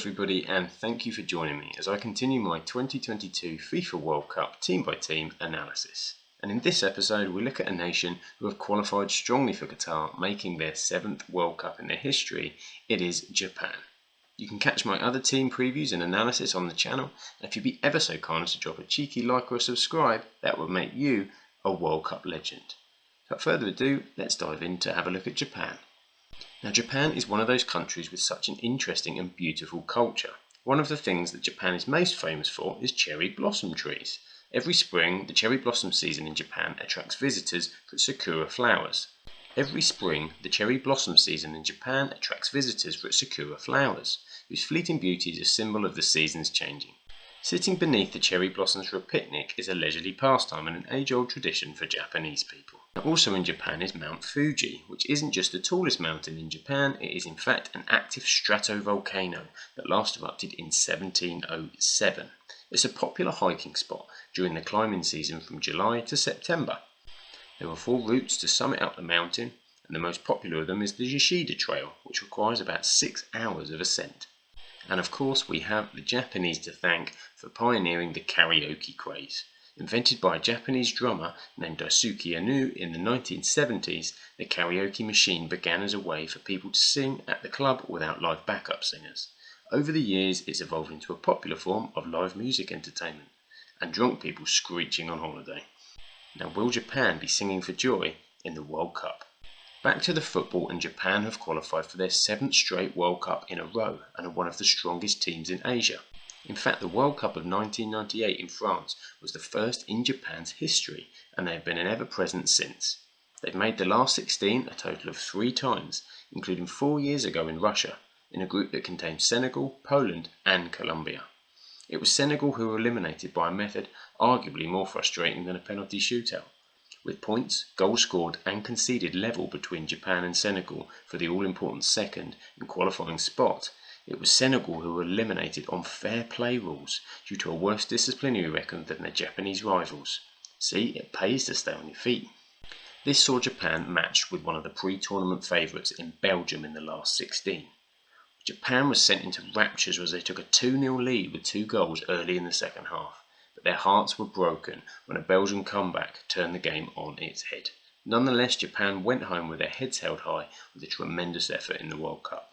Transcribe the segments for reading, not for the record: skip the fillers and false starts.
everybody, and thank you for joining me as I continue my 2022 FIFA World Cup team-by-team analysis. And in this episode we look at a nation who have qualified strongly for Qatar, making their 7th World Cup in their history. It is Japan. You can catch my other team previews and analysis on the channel, and if you'd be ever so kind as to drop a cheeky like or a subscribe, that would make you a World Cup legend. Without further ado, let's dive in to have a look at Japan. Now, Japan is one of those countries with such an interesting and beautiful culture. One of the things that Japan is most famous for is cherry blossom trees. Every spring, the cherry blossom season in Japan attracts visitors for its sakura flowers. Every spring, the cherry blossom season in Japan attracts visitors for its sakura flowers, whose fleeting beauty is a symbol of the seasons changing. Sitting beneath the cherry blossoms for a picnic is a leisurely pastime and an age-old tradition for Japanese people. Now, also in Japan is Mount Fuji, which isn't just the tallest mountain in Japan, it is in fact an active stratovolcano that last erupted in 1707. It's a popular hiking spot during the climbing season from July to September. There are 4 routes to summit up the mountain, and the most popular of them is the Yoshida Trail, which requires about 6 hours of ascent. And of course we have the Japanese to thank for pioneering the karaoke craze. Invented by a Japanese drummer named Daisuke Inu in the 1970s, the karaoke machine began as a way for people to sing at the club without live backup singers. Over the years it's evolved into a popular form of live music entertainment, and drunk people screeching on holiday. Now, will Japan be singing for joy in the World Cup? Back to the football, and Japan have qualified for their 7th straight World Cup in a row and are one of the strongest teams in Asia. In fact, the World Cup of 1998 in France was the first in Japan's history, and they have been an ever-present since. They've made the last 16 a total of 3 times, including 4 years ago in Russia, in a group that contained Senegal, Poland and Colombia. It was Senegal who were eliminated by a method arguably more frustrating than a penalty shootout. With points, goals scored and conceded level between Japan and Senegal for the all-important second and qualifying spot, it was Senegal who were eliminated on fair play rules due to a worse disciplinary record than their Japanese rivals. See, it pays to stay on your feet. This saw Japan matched with one of the pre-tournament favourites in Belgium in the last 16. Japan was sent into raptures as they took a 2-0 lead with 2 goals early in the second half. But their hearts were broken when a Belgian comeback turned the game on its head. Nonetheless, Japan went home with their heads held high with a tremendous effort in the World Cup.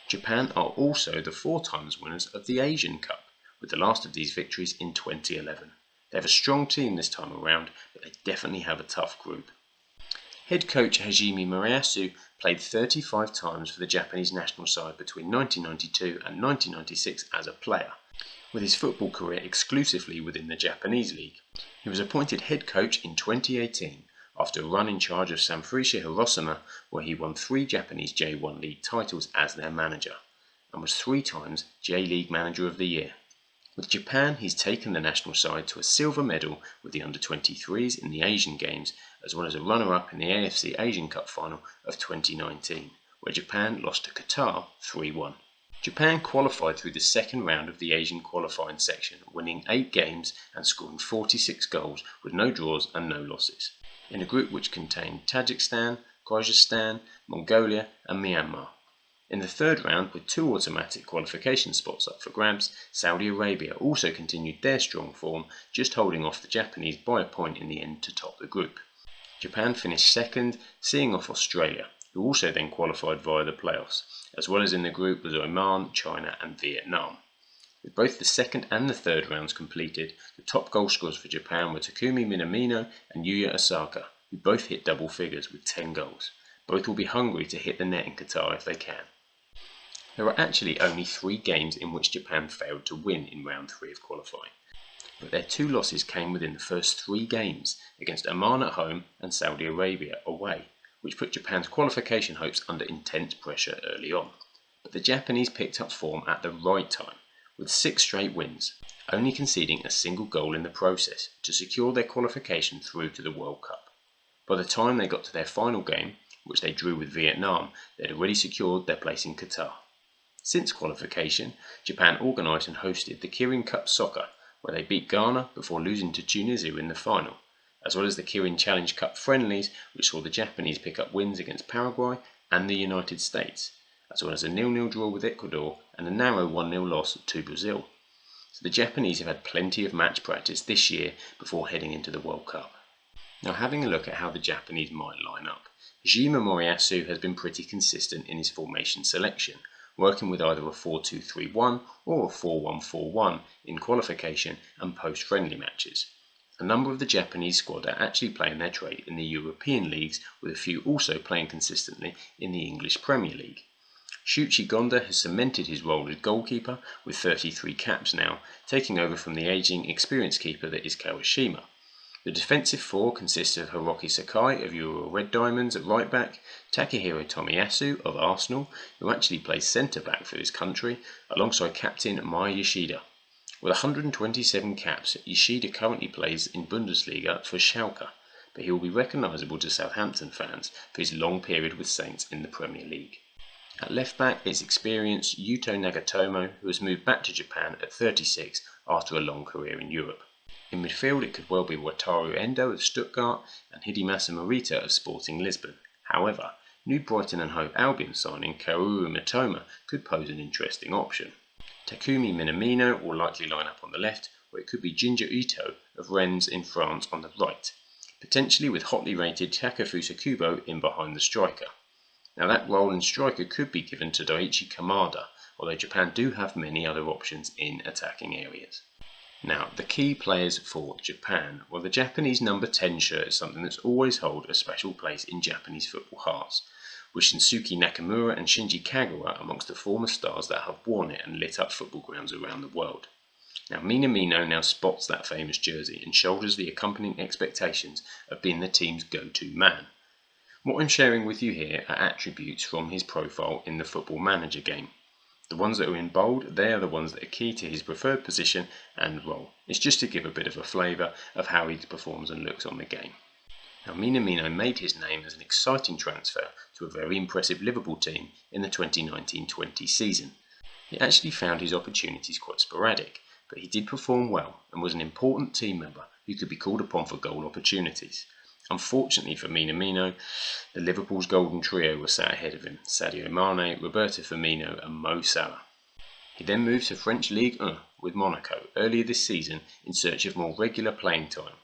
Japan are also the 4 times winners of the Asian Cup, with the last of these victories in 2011. They have a strong team this time around, but they definitely have a tough group. Head coach Hajime Moriyasu played 35 times for the Japanese national side between 1992 and 1996 as a player, with his football career exclusively within the Japanese league. He was appointed head coach in 2018 after a run in charge of Sanfrecce Hiroshima, where he won 3 Japanese J1 League titles as their manager, and was 3 times J-League Manager of the Year. With Japan, he's taken the national side to a silver medal with the under-23s in the Asian Games, as well as a runner-up in the AFC Asian Cup final of 2019, where Japan lost to Qatar 3-1. Japan qualified through the second round of the Asian qualifying section, winning 8 games and scoring 46 goals with no draws and no losses, in a group which contained Tajikistan, Kyrgyzstan, Mongolia and Myanmar. In the third round, with 2 automatic qualification spots up for grabs, Saudi Arabia also continued their strong form, just holding off the Japanese by a point in the end to top the group. Japan finished second, seeing off Australia, who also then qualified via the playoffs, as well as in the group was Oman, China and Vietnam. With both the second and the third rounds completed, the top goal scorers for Japan were Takumi Minamino and Yuya Osaka, who both hit double figures with 10 goals. Both will be hungry to hit the net in Qatar if they can. There are actually only 3 games in which Japan failed to win in round 3 of qualifying, but their 2 losses came within the first 3 games against Oman at home and Saudi Arabia away, which put Japan's qualification hopes under intense pressure early on. But the Japanese picked up form at the right time, with 6 straight wins, only conceding a single goal in the process to secure their qualification through to the World Cup. By the time they got to their final game, which they drew with Vietnam, they had already secured their place in Qatar. Since qualification, Japan organised and hosted the Kirin Cup Soccer, where they beat Ghana before losing to Tunisia in the final, as well as the Kirin Challenge Cup friendlies, which saw the Japanese pick up wins against Paraguay and the United States, as well as a 0-0 draw with Ecuador and a narrow 1-0 loss to Brazil. So the Japanese have had plenty of match practice this year before heading into the World Cup. Now, having a look at how the Japanese might line up, Hajime Moriyasu has been pretty consistent in his formation selection, working with either a 4-2-3-1 or a 4-1-4-1 in qualification and post-friendly matches. A number of the Japanese squad are actually playing their trade in the European leagues, with a few also playing consistently in the English Premier League. Shuichi Gonda has cemented his role as goalkeeper with 33 caps now, taking over from the ageing, experienced keeper that is Kawashima. The defensive four consists of Hiroki Sakai of Euro Red Diamonds at right back, Takehiro Tomiyasu of Arsenal, who actually plays centre back for his country, alongside captain Maya Yoshida. With 127 caps, Yoshida currently plays in Bundesliga for Schalke, but he will be recognisable to Southampton fans for his long period with Saints in the Premier League. At left back, it's experienced Yuto Nagatomo, who has moved back to Japan at 36 after a long career in Europe. In midfield, it could well be Wataru Endo of Stuttgart and Hidemasa Morita of Sporting Lisbon. However, new Brighton and Hove Albion signing Kaoru Mitoma could pose an interesting option. Takumi Minamino will likely line up on the left, or it could be Jinja Ito of Rennes in France on the right, potentially with hotly rated Takefusa Kubo in behind the striker. Now, that role in striker could be given to Daichi Kamada, although Japan do have many other options in attacking areas. Now, the key players for Japan. Well, the Japanese number 10 shirt is something that's always held a special place in Japanese football hearts, with Shinsuke Nakamura and Shinji Kagawa amongst the former stars that have worn it and lit up football grounds around the world. Now, Minamino now spots that famous jersey and shoulders the accompanying expectations of being the team's go-to man. What I'm sharing with you here are attributes from his profile in the Football Manager game. The ones that are in bold, they are the ones that are key to his preferred position and role. It's just to give a bit of a flavour of how he performs and looks on the game. Now, Minamino made his name as an exciting transfer to a very impressive Liverpool team in the 2019-20 season. He actually found his opportunities quite sporadic, but he did perform well and was an important team member who could be called upon for goal opportunities. Unfortunately for Minamino, the Liverpool's golden trio were sat ahead of him: Sadio Mane, Roberto Firmino and Mo Salah. He then moved to French Ligue 1 with Monaco earlier this season in search of more regular playing time.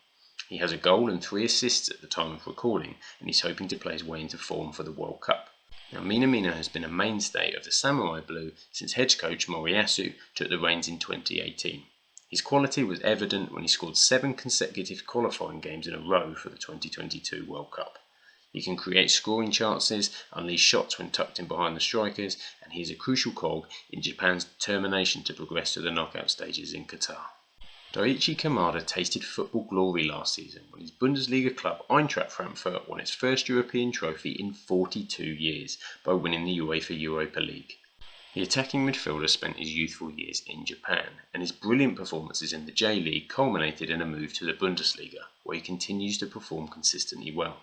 He has a goal and 3 assists at the time of recording, and he's hoping to play his way into form for the World Cup. Now, Minamino has been a mainstay of the Samurai Blue since head coach Moriyasu took the reins in 2018. His quality was evident when he scored 7 consecutive qualifying games in a row for the 2022 World Cup. He can create scoring chances, unleash shots when tucked in behind the strikers, and he is a crucial cog in Japan's determination to progress to the knockout stages in Qatar. Daichi Kamada tasted football glory last season when his Bundesliga club Eintracht Frankfurt won its first European trophy in 42 years by winning the UEFA Europa League. The attacking midfielder spent his youthful years in Japan, and his brilliant performances in the J-League culminated in a move to the Bundesliga, where he continues to perform consistently well.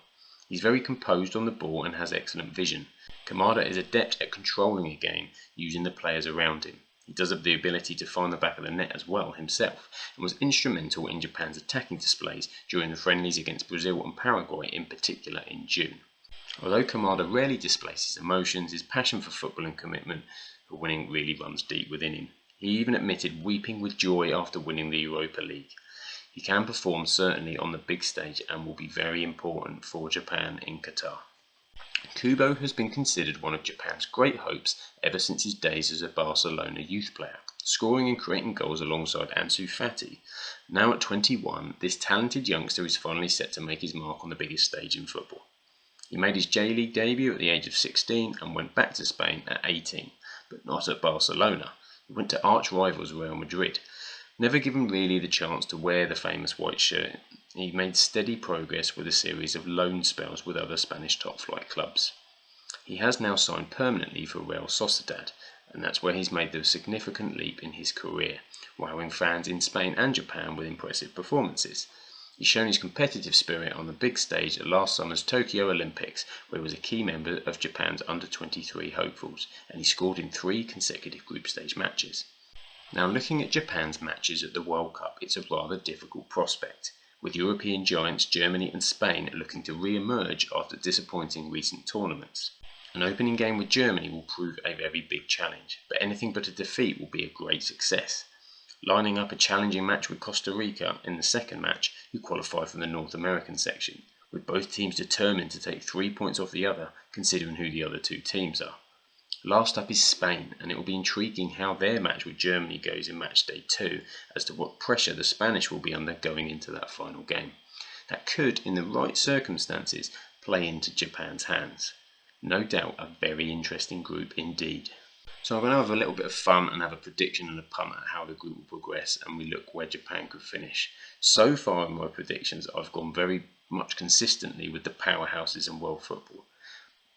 He's very composed on the ball and has excellent vision. Kamada is adept at controlling a game using the players around him. He does have the ability to find the back of the net as well himself, and was instrumental in Japan's attacking displays during the friendlies against Brazil and Paraguay in particular in June. Although Kamada rarely displays his emotions, his passion for football and commitment for winning really runs deep within him. He even admitted weeping with joy after winning the Europa League. He can perform certainly on the big stage and will be very important for Japan in Qatar. Kubo has been considered one of Japan's great hopes ever since his days as a Barcelona youth player, scoring and creating goals alongside Ansu Fati. Now at 21, this talented youngster is finally set to make his mark on the biggest stage in football. He made his J-League debut at the age of 16 and went back to Spain at 18, but not at Barcelona. He went to arch rivals Real Madrid. Never given really the chance to wear the famous white shirt, he made steady progress with a series of loan spells with other Spanish top-flight clubs. He has now signed permanently for Real Sociedad, and that's where he's made the significant leap in his career, wowing fans in Spain and Japan with impressive performances. He's shown his competitive spirit on the big stage at last summer's Tokyo Olympics, where he was a key member of Japan's under-23 hopefuls, and he scored in 3 consecutive group stage matches. Now, looking at Japan's matches at the World Cup, it's a rather difficult prospect, with European giants Germany and Spain looking to re-emerge after disappointing recent tournaments. An opening game with Germany will prove a very big challenge, but anything but a defeat will be a great success. Lining up a challenging match with Costa Rica in the second match, who qualify from the North American section, with both teams determined to take 3 points off the other, considering who the other two teams are. Last up is Spain, and it will be intriguing how their match with Germany goes in match day 2 as to what pressure the Spanish will be under going into that final game. That could, in the right circumstances, play into Japan's hands. No doubt a very interesting group indeed. So I'm going to have a little bit of fun and have a prediction and a punt at how the group will progress, and we look where Japan could finish. So far in my predictions I've gone very much consistently with the powerhouses in world football.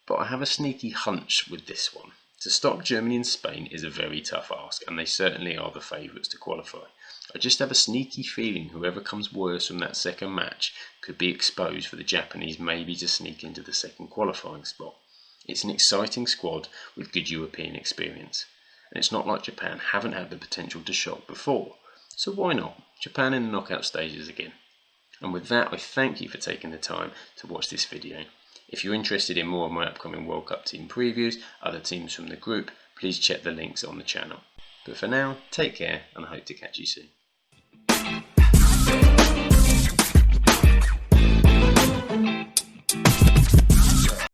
But I have a sneaky hunch with this one. To stop Germany and Spain is a very tough ask, and they certainly are the favourites to qualify. I just have a sneaky feeling whoever comes worse from that second match could be exposed for the Japanese maybe to sneak into the second qualifying spot. It's an exciting squad with good European experience, and it's not like Japan haven't had the potential to shock before, so why not Japan in the knockout stages again? And with that, I thank you for taking the time to watch this video. If you're interested in more of my upcoming World Cup team previews, other teams from the group, please check the links on the channel. But for now, take care and I hope to catch you soon.